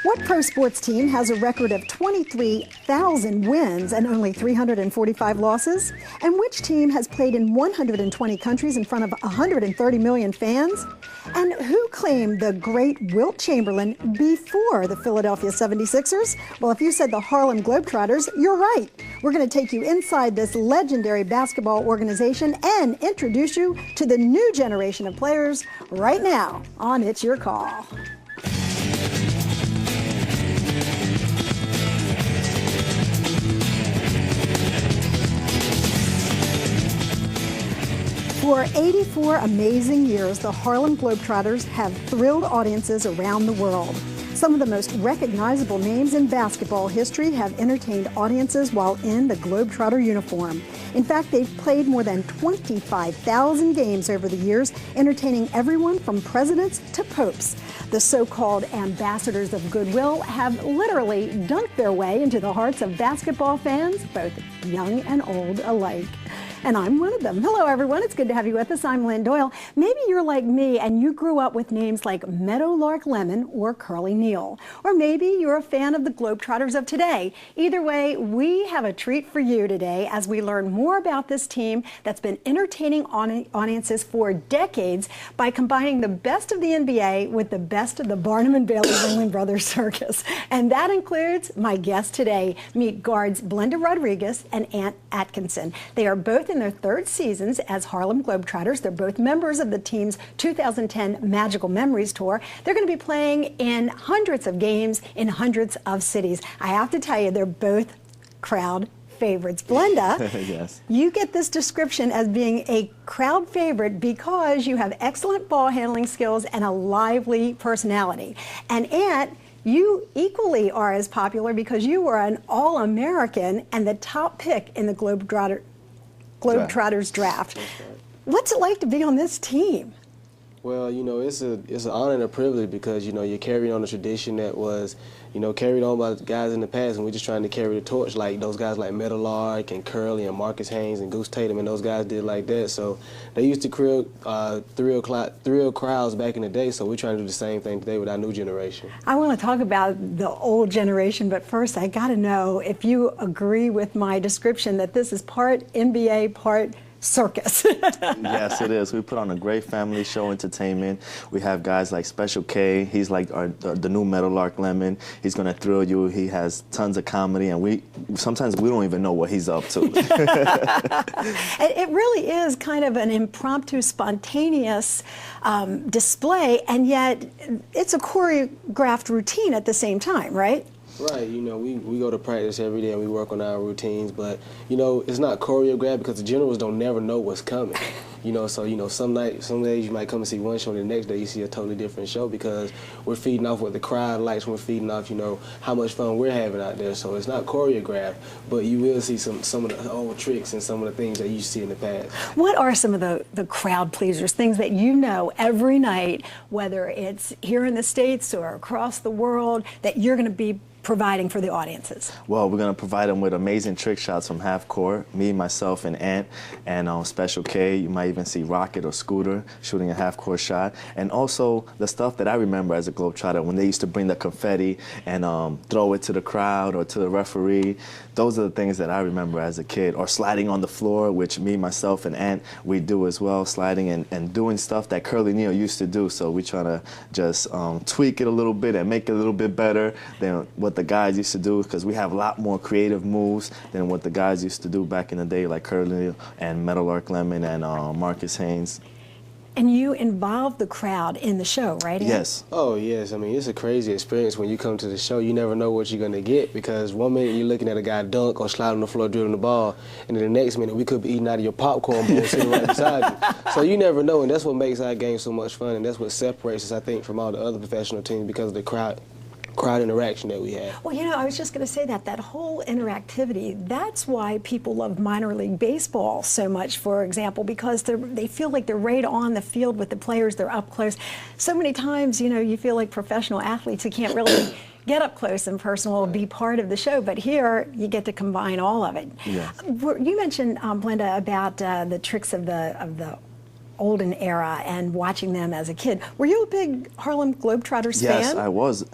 What pro sports team has a record of 23,000 wins and only 345 losses? And which team has played in 120 countries in front of 130 million fans? And who claimed the great Wilt Chamberlain before the Philadelphia 76ers? Well, if you said the Harlem Globetrotters, you're right. We're going to take you inside this legendary basketball organization and introduce you to the new generation of players right now on It's Your Call. For 84 amazing years, the Harlem Globetrotters have thrilled audiences around the world. Some of the most recognizable names in basketball history have entertained audiences while in the Globetrotter uniform. In fact, they've played more than 25,000 games over the years, entertaining everyone from presidents to popes. The so-called ambassadors of goodwill have literally dunked their way into the hearts of basketball fans, both young and old alike. And I'm one of them. Hello, everyone. It's good to have you with us. I'm Lynn Doyle. Maybe you're like me and you grew up with names like Meadowlark Lemon or Curly Neal. Or maybe you're a fan of the Globetrotters of today. Either way, we have a treat for you today as we learn more about this team that's been entertaining audiences for decades by combining the best of the NBA with the best of the Barnum and Bailey Ringling Brothers Circus. And that includes my guest today. Meet guards Blenda Rodriguez and Ant Atkinson. They are both in their third seasons as Harlem Globetrotters. They're both members of the team's 2010 Magical Memories Tour. They're going to be playing in hundreds of games in hundreds of cities. I have to tell you, they're both crowd favorites. Blenda, yes. You get this description as being a crowd favorite because you have excellent ball handling skills and a lively personality. And Ant, you equally are as popular because you were an All-American and the top pick in the Globetrotters draft. What's it like to be on this team? Well, you know, it's an honor and a privilege because, you know, you're carrying on a tradition that was, you know, carried on by guys in the past, and we're just trying to carry the torch like those guys like Meadowlark and Curly and Marcus Haynes and Goose Tatum, and those guys did like that. So they used to thrill crowds back in the day, so we're trying to do the same thing today with our new generation. I want to talk about the old generation, but first I got to know if you agree with my description that this is part NBA, part circus. Yes, it is. We put on a great family show entertainment. We have guys like Special K. He's like the new Meadowlark Lemon. He's going to thrill you. He has tons of comedy, and sometimes we don't even know what he's up to. It really is kind of an impromptu, spontaneous display, and yet it's a choreographed routine at the same time, right? Right, you know, we go to practice every day and we work on our routines, but, you know, it's not choreographed because the generals don't never know what's coming. You know, so, you know, some days you might come and see one show, and the next day you see a totally different show because we're feeding off what the crowd likes, we're feeding off, you know, how much fun we're having out there. So it's not choreographed, but you will see some of the old tricks and some of the things that you see in the past. What are some of the crowd pleasers, things that you know every night, whether it's here in the States or across the world, that you're going to be providing for the audiences? Well, we're going to provide them with amazing trick shots from half court, me, myself, and Ant, and Special K. You might even see Rocket or Scooter shooting a half court shot. And also the stuff that I remember as a Globetrotter, when they used to bring the confetti and throw it to the crowd or to the referee. Those are the things that I remember as a kid. Or sliding on the floor, which me, myself, and Ant, we do as well, sliding and doing stuff that Curly Neal used to do. So we try to just tweak it a little bit and make it a little bit better than what the guys used to do, because we have a lot more creative moves than what the guys used to do back in the day, like Curly and Meadowlark Lemon and Marcus Haynes. And you involve the crowd in the show, right, Ant? Yes. Oh, yes. I mean, it's a crazy experience when you come to the show. You never know what you're going to get because one minute you're looking at a guy dunk or slide on the floor dribbling the ball, and then the next minute we could be eating out of your popcorn bowl sitting right beside you. So you never know, and that's what makes our game so much fun, and that's what separates us, I think, from all the other professional teams because of the crowd interaction that we have. Well, you know, I was just going to say that whole interactivity, that's why people love minor league baseball so much, for example, because they feel like they're right on the field with the players, they're up close. So many times, you know, you feel like professional athletes who can't really get up close and personal, be part of the show, but here you get to combine all of it. Yeah. You mentioned, Blenda, about the tricks of the olden era and watching them as a kid. Were you a big Harlem Globetrotters fan? Yes, I was.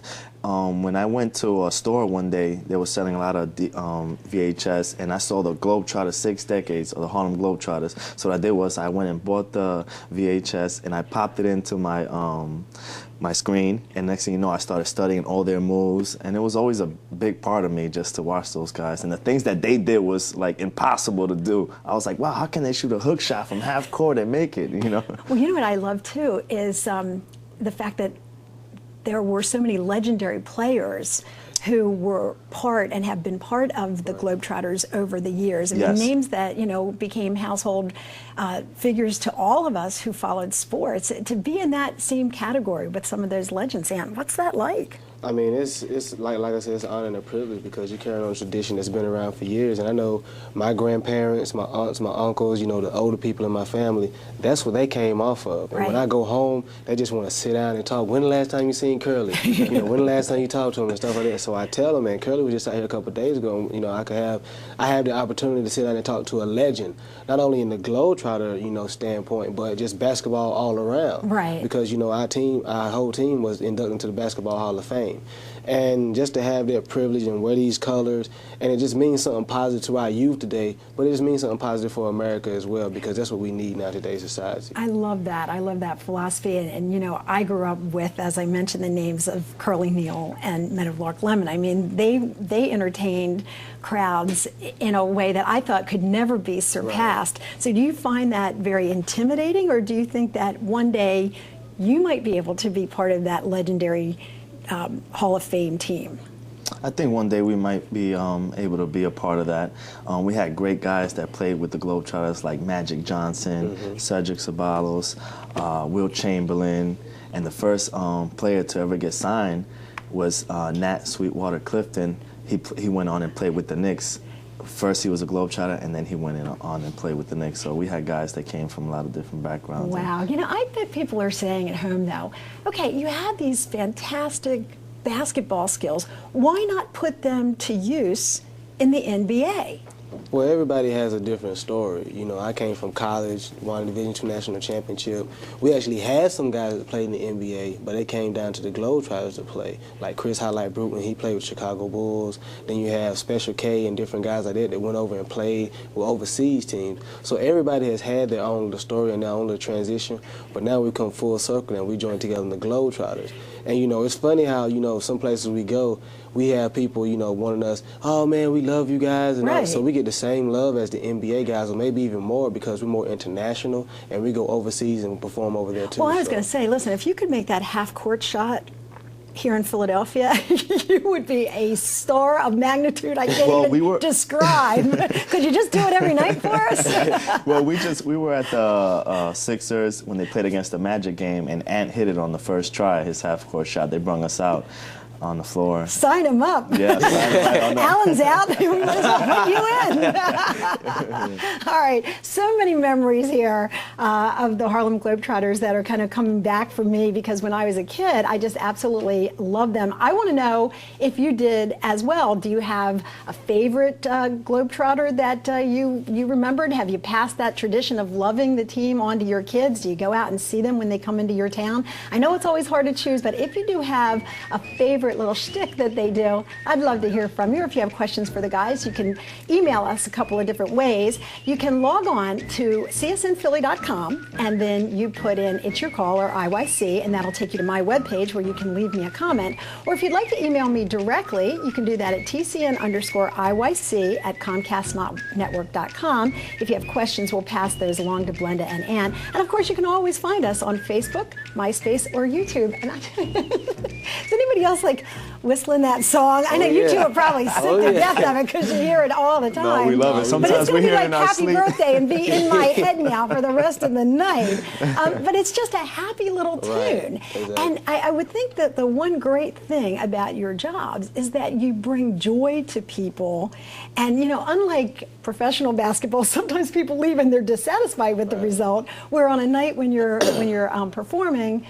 When I went to a store one day, they were selling a lot of VHS, and I saw the Globetrotters 6 decades of the Harlem Globetrotters. So what I did was I went and bought the VHS and I popped it into my my screen, and next thing you know, I started studying all their moves, and it was always a big part of me just to watch those guys. And the things that they did was like impossible to do. I was like, wow, how can they shoot a hook shot from half court and make it, you know? Well, you know what I love too is the fact that there were so many legendary players who were part and have been part of the Globetrotters over the years. And Yes. the names that, you know, became household figures to all of us who followed sports. To be in that same category with some of those legends, Ann, what's that like? I mean, it's like I said, it's an honor and a privilege because you carry on a tradition that's been around for years. And I know my grandparents, my aunts, my uncles, you know, the older people in my family, that's what they came off of. And when I go home, they just want to sit down and talk. When the last time you seen Curly? You know, when the last time you talked to him and stuff like that. So I tell them, man, Curly was just out here a couple of days ago. And, you know, I have the opportunity to sit down and talk to a legend, not only in the Globetrotter, you know, standpoint, but just basketball all around. Right. Because, you know, our whole team was inducted into the Basketball Hall of Fame. And just to have that privilege and wear these colors, and it just means something positive to our youth today, but it just means something positive for America as well, because that's what we need now in today's society. I love that. I love that philosophy. And you know, I grew up with, as I mentioned, the names of Curly Neal and Meadowlark Lemon. I mean, they entertained crowds in a way that I thought could never be surpassed. Right. So do you find that very intimidating, or do you think that one day you might be able to be part of that legendary Hall of Fame team? I think one day we might be able to be a part of that. We had great guys that played with the Globetrotters like Magic Johnson, Cedric Ceballos, Wilt Chamberlain, and the first player to ever get signed was Nat Sweetwater Clifton. He went on and played with the Knicks. First he was a Globetrotter, and then he went on and played with the Knicks. So we had guys that came from a lot of different backgrounds. Wow. You know, I bet people are saying at home, though, okay, you have these fantastic basketball skills. Why not put them to use in the NBA? Well, everybody has a different story. You know, I came from college, won a Division II national championship. We actually had some guys that played in the NBA, but they came down to the Globetrotters to play, like Chris Highlight Brute when he played with Chicago Bulls. Then you have Special K and different guys like that went over and played with overseas teams. So everybody has had their own little story and their own little transition, but now we come full circle and we join together in the Globetrotters. And, you know, it's funny how, you know, some places we go, we have people, you know, wanting us, oh, man, we love you guys. And right. so we get the same love as the NBA guys, or maybe even more, because we're more international and we go overseas and perform over there, too. Well, I was going to say, listen, if you could make that half-court shot here in Philadelphia, you would be a star of magnitude I can't even describe. Could you just do it every night for us? Well, we were at the Sixers when they played against the Magic game, and Ant hit it on the first try, his half-court shot. They brung us out on the floor. Sign him up. Yeah, sign him up. Alan's out. We might as well put you in. All right, so many memories here of the Harlem Globetrotters that are kind of coming back for me, because when I was a kid, I just absolutely loved them. I want to know if you did as well. Do you have a favorite Globetrotter that you remembered? Have you passed that tradition of loving the team on to your kids? Do you go out and see them when they come into your town? I know it's always hard to choose, but if you do have a favorite little shtick that they do, I'd love to hear from you. If you have questions for the guys, you can email us a couple of different ways. You can log on to csnphilly.com, and then you put in It's Your Call or IYC, and that'll take you to my webpage where you can leave me a comment. Or if you'd like to email me directly, you can do that at tcn_IYC at comcastnetwork.com. If you have questions, we'll pass those along to Blenda and Ann. And of course, you can always find us on Facebook, MySpace, or YouTube. And is anybody else like whistling that song? I know you two are probably sick to death of it because you hear it all the time. No, we love it. Sometimes we hear it in our sleep. But it's going to be like Happy Birthday and be in my head now for the rest of the night. But it's just a happy little tune. Right, exactly. And I would think that the one great thing about your jobs is that you bring joy to people. And, you know, unlike professional basketball, sometimes people leave and they're dissatisfied with the result, where on a night when you're performing,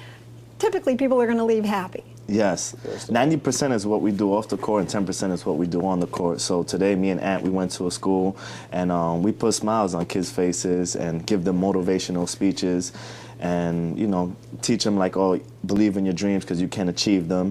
typically people are going to leave happy. Yes. 90% is what we do off the court, and 10% is what we do on the court. So today, me and Ant, we went to a school, and we put smiles on kids' faces and give them motivational speeches, and, you know, teach them like, oh, believe in your dreams because you can achieve them.